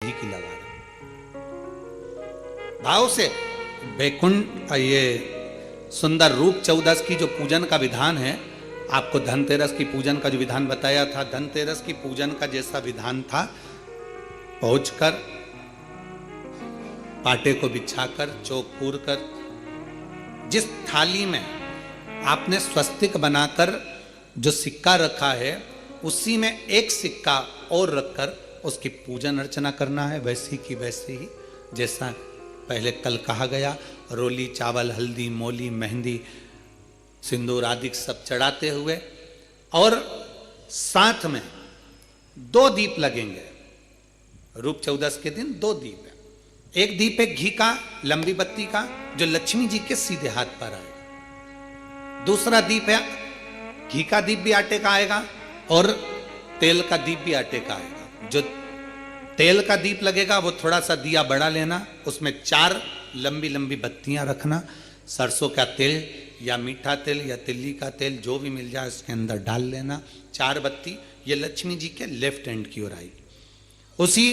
घी की लगा रहे भाव से। वैकुंठ ये सुंदर रूप चौदस की जो पूजन का विधान है, आपको धनतेरस की पूजन का जो विधान बताया था, धनतेरस की पूजन का जैसा विधान था, पहुंचकर पाटे को बिछाकर चौक पूर कर जिस थाली में आपने स्वस्तिक बनाकर जो सिक्का रखा है, उसी में एक सिक्का और रखकर उसकी पूजन अर्चना करना है। वैसी की वैसी ही जैसा पहले कल कहा गया, रोली चावल हल्दी मोली मेहंदी सिंदूर आदि सब चढ़ाते हुए, और साथ में 2 दीप लगेंगे। रूप चौदस के दिन 2 दीप है। एक दीप है घी का, लंबी बत्ती का, जो लक्ष्मी जी के सीधे हाथ पर आएगा। दूसरा दीप है घी का दीप भी आटे का आएगा और तेल का दीप भी आटे का आएगा। जो तेल का दीप लगेगा वो थोड़ा सा दिया बड़ा लेना, उसमें 4 लंबी लंबी बत्तियां रखना, सरसों का तेल या मीठा तेल या तिल्ली का तेल जो भी मिल जाए उसके अंदर डाल लेना। 4 बत्ती ये लक्ष्मी जी के लेफ्ट हैंड की ओर आएगी। उसी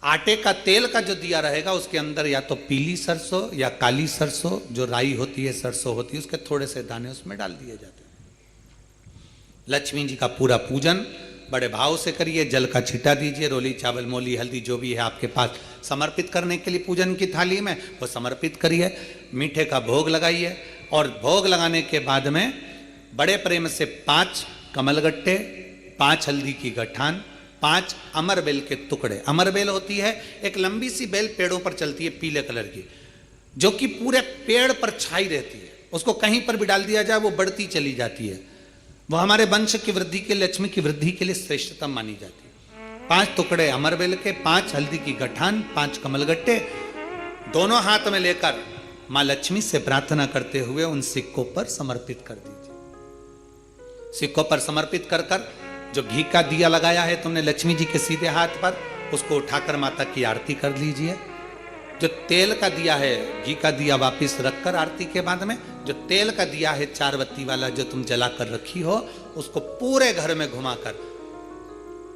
आटे का तेल का जो दिया रहेगा उसके अंदर या तो पीली सरसों या काली सरसों, जो राई होती है सरसों होती है, उसके थोड़े से दाने उसमें डाल दिए जाते हैं। लक्ष्मी जी का पूरा पूजन बड़े भाव से करिए। जल का छिटा दीजिए, रोली चावल मोली हल्दी जो भी है आपके पास समर्पित करने के लिए पूजन की थाली में, वो समर्पित करिए। मीठे का भोग लगाइए और भोग लगाने के बाद में बड़े प्रेम से 5 कमलगट्टे, 5 हल्दी की गठान, 5 अमर बेल के टुकड़े। अमर बेल होती है एक लंबी सी बेल, पेड़ों पर चलती है पीले कलर की, जो कि पूरे पेड़ पर छाई रहती है। उसको कहीं पर भी डाल दिया जाए वो बढ़ती चली जाती है। वो हमारे वंश की वृद्धि के लिए, लक्ष्मी की वृद्धि के लिए श्रेष्ठतम मानी जाती है। 5 टुकड़े अमरबेल के, 5 हल्दी की गठान, 5 कमलगट्टे दोनों हाथ में लेकर मां लक्ष्मी से प्रार्थना करते हुए उन सिक्कों पर समर्पित कर दीजिए। सिक्कों पर समर्पित कर कर जो घी का दिया लगाया है तुमने लक्ष्मी जी के सीधे हाथ पर, उसको उठाकर माता की आरती कर लीजिए। जो तेल का दिया है, घी का दिया वापिस रखकर आरती के बाद में जो तेल का दिया है 4 बत्ती वाला जो तुम जला कर रखी हो, उसको पूरे घर में घुमाकर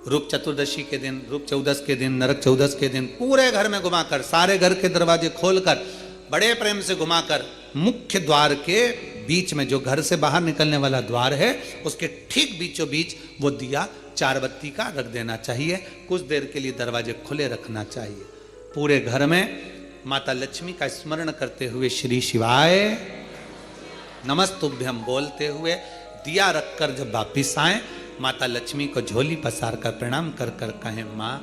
रूप चतुर्दशी के दिन, रूप चौदस के दिन, नरक चौदस के दिन पूरे घर में घुमाकर, सारे घर के दरवाजे खोलकर बड़े प्रेम से घुमाकर मुख्य द्वार के बीच में, जो घर से बाहर निकलने वाला द्वार है, उसके ठीक बीचों बीच वो दिया 4 बत्ती का रख देना चाहिए। कुछ देर के लिए दरवाजे खुले रखना चाहिए। पूरे घर में माता लक्ष्मी का स्मरण करते हुए श्री शिवाय नमस्तुभ्यम बोलते हुए दिया रखकर जब वापिस आए, माता लक्ष्मी को झोली पसार कर प्रणाम कर कर कहें, माँ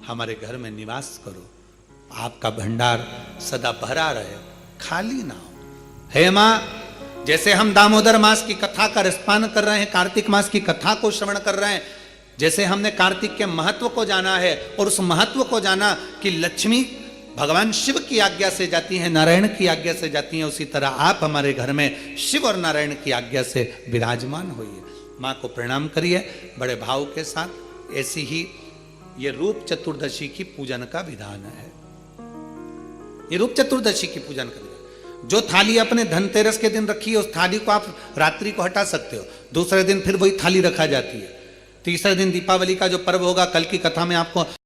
हमारे घर में निवास करो, आपका भंडार सदा भरा रहे, खाली ना हो। हे माँ, जैसे हम दामोदर मास की कथा का रसपान कर रहे हैं, कार्तिक मास की कथा को श्रवण कर रहे हैं, जैसे हमने कार्तिक के महत्व को जाना है और उस महत्व को जाना कि लक्ष्मी भगवान शिव की आज्ञा से जाती है, नारायण की आज्ञा से जाती हैं, उसी तरह आप हमारे घर में शिव और नारायण की आज्ञा से विराजमान होइए। माँ को प्रणाम करिए बड़े भाव के साथ। ऐसी ही ये रूप चतुर्दशी की पूजन का विधान है। ये रूप चतुर्दशी की पूजन का विधान, जो थाली अपने धनतेरस के दिन रखी है उस थाली को आप रात्रि को हटा सकते हो, दूसरे दिन फिर वही थाली रखा जाती है। तीसरे दिन दीपावली का जो पर्व होगा, कल की कथा में आपको